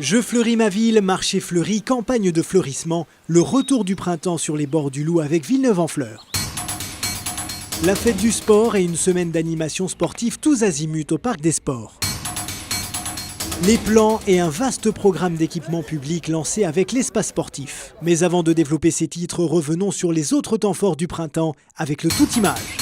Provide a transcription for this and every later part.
Je fleuris ma ville, marché fleuri, campagne de fleurissement, le retour du printemps sur les bords du Loup avec Villeneuve-en-Fleur. La fête du sport et une semaine d'animation sportive tous azimuts au Parc des Sports. Les plans et un vaste programme d'équipement public lancé avec l'espace sportif. Mais avant de développer ces titres, revenons sur les autres temps forts du printemps avec le tout image.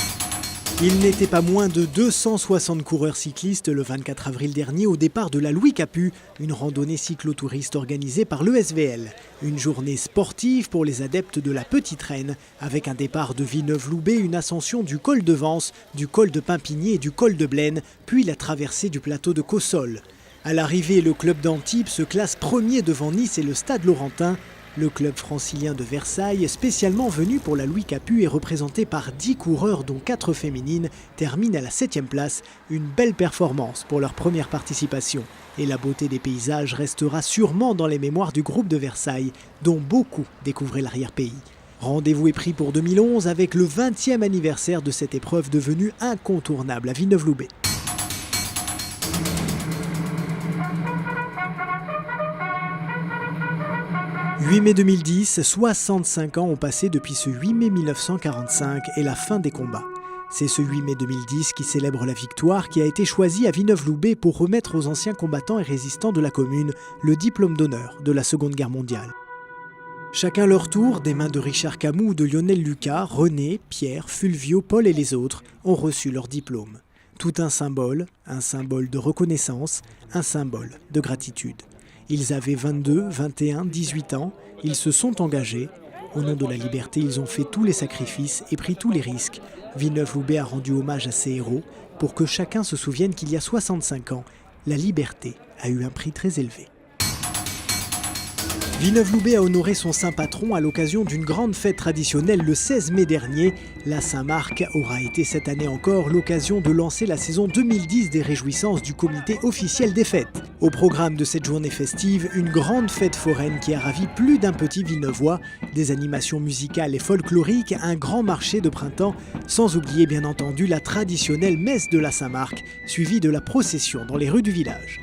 Il n'était pas moins de 260 coureurs cyclistes le 24 avril dernier au départ de la Louis Capu, une randonnée cyclotouriste organisée par l'ESVL. Une journée sportive pour les adeptes de la Petite Reine, avec un départ de Villeneuve-Loubet, une ascension du col de Vence, du col de Pimpigny et du col de Blaine, puis la traversée du plateau de Cossol. À l'arrivée, le club d'Antibes se classe premier devant Nice et le Stade Laurentin. Le club francilien de Versailles, spécialement venu pour la Louis Capu et représenté par 10 coureurs dont 4 féminines, termine à la 7e place. Une belle performance pour leur première participation. Et la beauté des paysages restera sûrement dans les mémoires du groupe de Versailles, dont beaucoup découvraient l'arrière-pays. Rendez-vous est pris pour 2011 avec le 20e anniversaire de cette épreuve devenue incontournable à Villeneuve-Loubet. 8 mai 2010, 65 ans ont passé depuis ce 8 mai 1945 et la fin des combats. C'est ce 8 mai 2010 qui célèbre la victoire qui a été choisi à Villeneuve-Loubet pour remettre aux anciens combattants et résistants de la commune le diplôme d'honneur de la Seconde Guerre mondiale. Chacun leur tour, des mains de Richard Camus ou de Lionel Lucas, René, Pierre, Fulvio, Paul et les autres ont reçu leur diplôme. Tout un symbole de reconnaissance, un symbole de gratitude. Ils avaient 22, 21, 18 ans, ils se sont engagés. Au nom de la liberté, ils ont fait tous les sacrifices et pris tous les risques. Villeneuve-Loubet a rendu hommage à ces héros pour que chacun se souvienne qu'il y a 65 ans, la liberté a eu un prix très élevé. Villeneuve-Loubet a honoré son saint patron à l'occasion d'une grande fête traditionnelle le 16 mai dernier. La Saint-Marc aura été cette année encore l'occasion de lancer la saison 2010 des réjouissances du comité officiel des fêtes. Au programme de cette journée festive, une grande fête foraine qui a ravi plus d'un petit Villeneuvois, des animations musicales et folkloriques, un grand marché de printemps, sans oublier bien entendu la traditionnelle messe de la Saint-Marc, suivie de la procession dans les rues du village.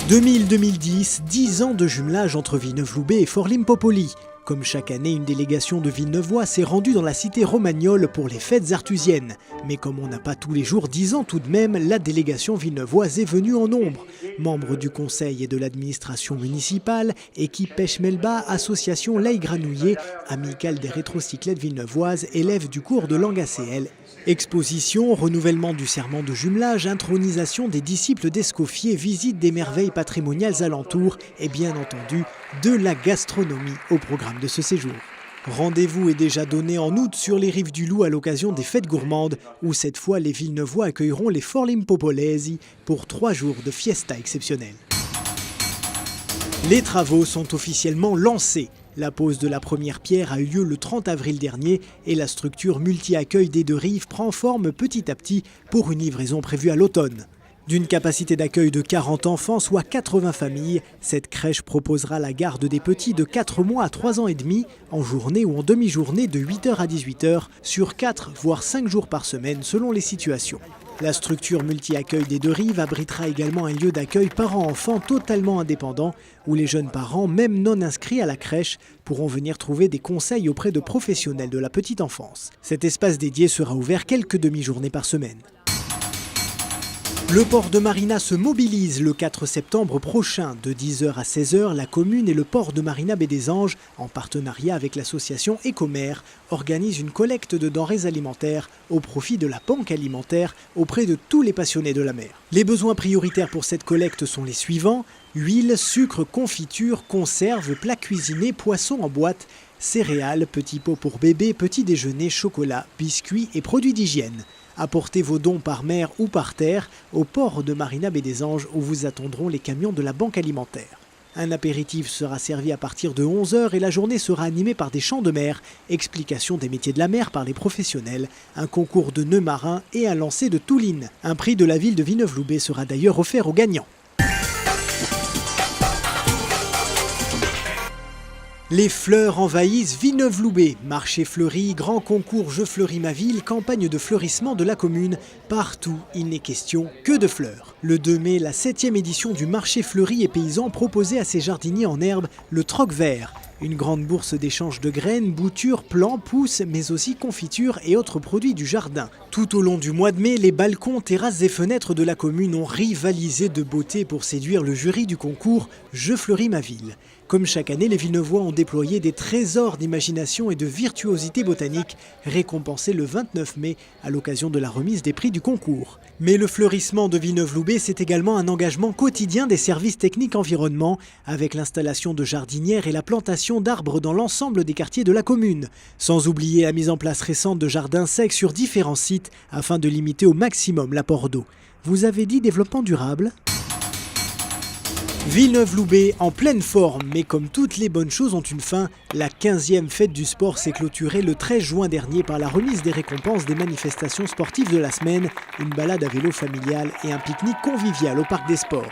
2000-2010, 10 ans de jumelage entre Villeneuve-Loubet et Forlimpopoli. Comme chaque année, une délégation de Villeneuvois s'est rendue dans la cité romagnole pour les fêtes artusiennes. Mais comme on n'a pas tous les jours 10 ans tout de même, la délégation villeneuvoise est venue en nombre. Membres du conseil et de l'administration municipale, équipe Pêche-Melba, association L'Ail Granouillé, amicale des rétrocyclettes villeneuvoises, élèves du cours de langue ACL. Exposition, renouvellement du serment de jumelage, intronisation des disciples d'Escoffier, visite des merveilles patrimoniales alentour et bien entendu de la gastronomie au programme de ce séjour. Rendez-vous est déjà donné en août sur les rives du Loup à l'occasion des fêtes gourmandes où cette fois les Villeneuvois accueilleront les Forlimpopolesi pour 3 jours de fiesta exceptionnelle. Les travaux sont officiellement lancés. La pose de la première pierre a eu lieu le 30 avril dernier et la structure multi-accueil des deux rives prend forme petit à petit pour une livraison prévue à l'automne. D'une capacité d'accueil de 40 enfants, soit 80 familles, cette crèche proposera la garde des petits de 4 mois à 3 ans et demi, en journée ou en demi-journée de 8h à 18h, sur 4 voire 5 jours par semaine selon les situations. La structure multi-accueil des deux rives abritera également un lieu d'accueil parents-enfants totalement indépendant, où les jeunes parents, même non inscrits à la crèche, pourront venir trouver des conseils auprès de professionnels de la petite enfance. Cet espace dédié sera ouvert quelques demi-journées par semaine. Le port de Marina se mobilise le 4 septembre prochain. De 10h à 16h, la commune et le port de Marina Baie des Anges, en partenariat avec l'association Écomère, organisent une collecte de denrées alimentaires au profit de la banque alimentaire auprès de tous les passionnés de la mer. Les besoins prioritaires pour cette collecte sont les suivants: huile, sucre, confiture, conserves, plats cuisinés, poissons en boîte, céréales, petits pots pour bébés, petit déjeuner, chocolat, biscuits et produits d'hygiène. Apportez vos dons par mer ou par terre au port de Marina Baie des Anges où vous attendront les camions de la banque alimentaire. Un apéritif sera servi à partir de 11h et la journée sera animée par des chants de mer, explication des métiers de la mer par les professionnels, un concours de nœuds marins et un lancer de touline. Un prix de la ville de Villeneuve-Loubet sera d'ailleurs offert aux gagnants. Les fleurs envahissent Villeneuve-Loubet. Marché fleuri, grand concours Je fleuris ma ville, campagne de fleurissement de la commune. Partout, il n'est question que de fleurs. Le 2 mai, la 7e édition du marché fleuri et paysan proposait à ses jardiniers en herbe le troc vert. Une grande bourse d'échange de graines, boutures, plants, pousses, mais aussi confitures et autres produits du jardin. Tout au long du mois de mai, les balcons, terrasses et fenêtres de la commune ont rivalisé de beauté pour séduire le jury du concours Je fleuris ma ville. Comme chaque année, les Villeneuvois ont déployé des trésors d'imagination et de virtuosité botanique, récompensés le 29 mai à l'occasion de la remise des prix du concours. Mais le fleurissement de Villeneuve-Loubet, c'est également un engagement quotidien des services techniques environnement, avec l'installation de jardinières et la plantation d'arbres dans l'ensemble des quartiers de la commune. Sans oublier la mise en place récente de jardins secs sur différents sites, afin de limiter au maximum l'apport d'eau. Vous avez dit développement durable ? Villeneuve-Loubet en pleine forme, mais comme toutes les bonnes choses ont une fin, la 15e fête du sport s'est clôturée le 13 juin dernier par la remise des récompenses des manifestations sportives de la semaine, une balade à vélo familiale et un pique-nique convivial au Parc des Sports.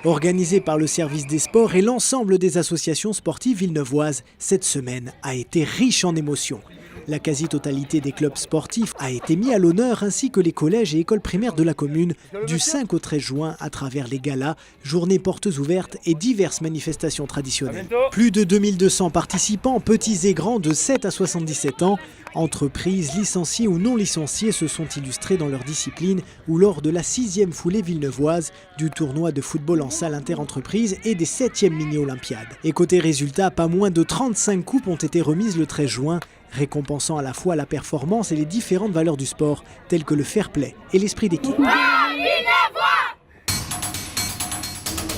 Organisé par le service des sports et l'ensemble des associations sportives villeneuvoises, cette semaine a été riche en émotions. La quasi-totalité des clubs sportifs a été mis à l'honneur ainsi que les collèges et écoles primaires de la commune du 5 au 13 juin à travers les galas, journées portes ouvertes et diverses manifestations traditionnelles. Plus de 2200 participants, petits et grands de 7 à 77 ans, entreprises, licenciés ou non licenciés se sont illustrés dans leur discipline ou lors de la 6e foulée villeneuvoise du tournoi de football en salle interentreprise et des 7e mini-olympiades. Et côté résultat, pas moins de 35 coupes ont été remises le 13 juin, récompensant à la fois la performance et les différentes valeurs du sport, telles que le fair play et l'esprit d'équipe.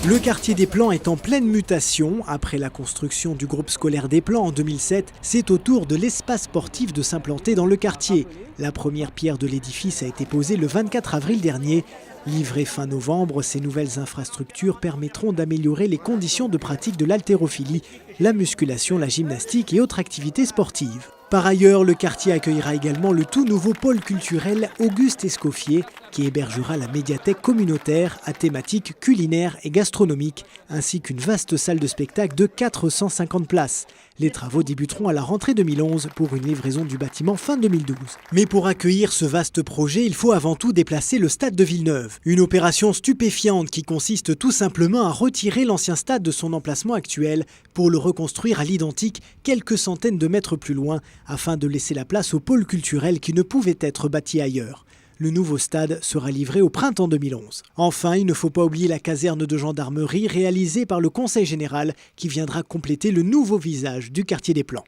Le quartier des Plans est en pleine mutation. Après la construction du groupe scolaire des Plans en 2007, c'est au tour de l'espace sportif de s'implanter dans le quartier. La première pierre de l'édifice a été posée le 24 avril dernier. Livrées fin novembre, ces nouvelles infrastructures permettront d'améliorer les conditions de pratique de l'haltérophilie, la musculation, la gymnastique et autres activités sportives. Par ailleurs, le quartier accueillera également le tout nouveau pôle culturel Auguste Escoffier, qui hébergera la médiathèque communautaire à thématique culinaire et gastronomique, ainsi qu'une vaste salle de spectacle de 450 places. Les travaux débuteront à la rentrée 2011 pour une livraison du bâtiment fin 2012. Mais pour accueillir ce vaste projet, il faut avant tout déplacer le stade de Villeneuve. Une opération stupéfiante qui consiste tout simplement à retirer l'ancien stade de son emplacement actuel pour le reconstruire à l'identique quelques centaines de mètres plus loin, afin de laisser la place au pôle culturel qui ne pouvait être bâti ailleurs. Le nouveau stade sera livré au printemps 2011. Enfin, il ne faut pas oublier la caserne de gendarmerie réalisée par le Conseil général qui viendra compléter le nouveau visage du quartier des Plans.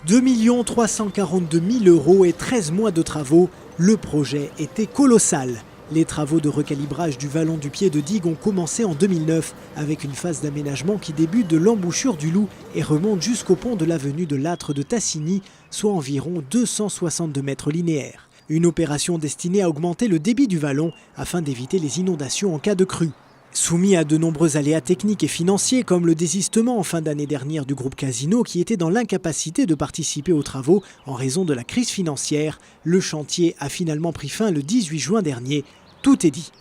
2 342 000 € et 13 mois de travaux, le projet était colossal. Les travaux de recalibrage du vallon du pied de digue ont commencé en 2009 avec une phase d'aménagement qui débute de l'embouchure du Loup et remonte jusqu'au pont de l'avenue de Lattre de Tassigny, soit environ 262 mètres linéaires. Une opération destinée à augmenter le débit du vallon afin d'éviter les inondations en cas de crue. Soumis à de nombreux aléas techniques et financiers comme le désistement en fin d'année dernière du groupe Casino qui était dans l'incapacité de participer aux travaux en raison de la crise financière, le chantier a finalement pris fin le 18 juin dernier. Tout est dit.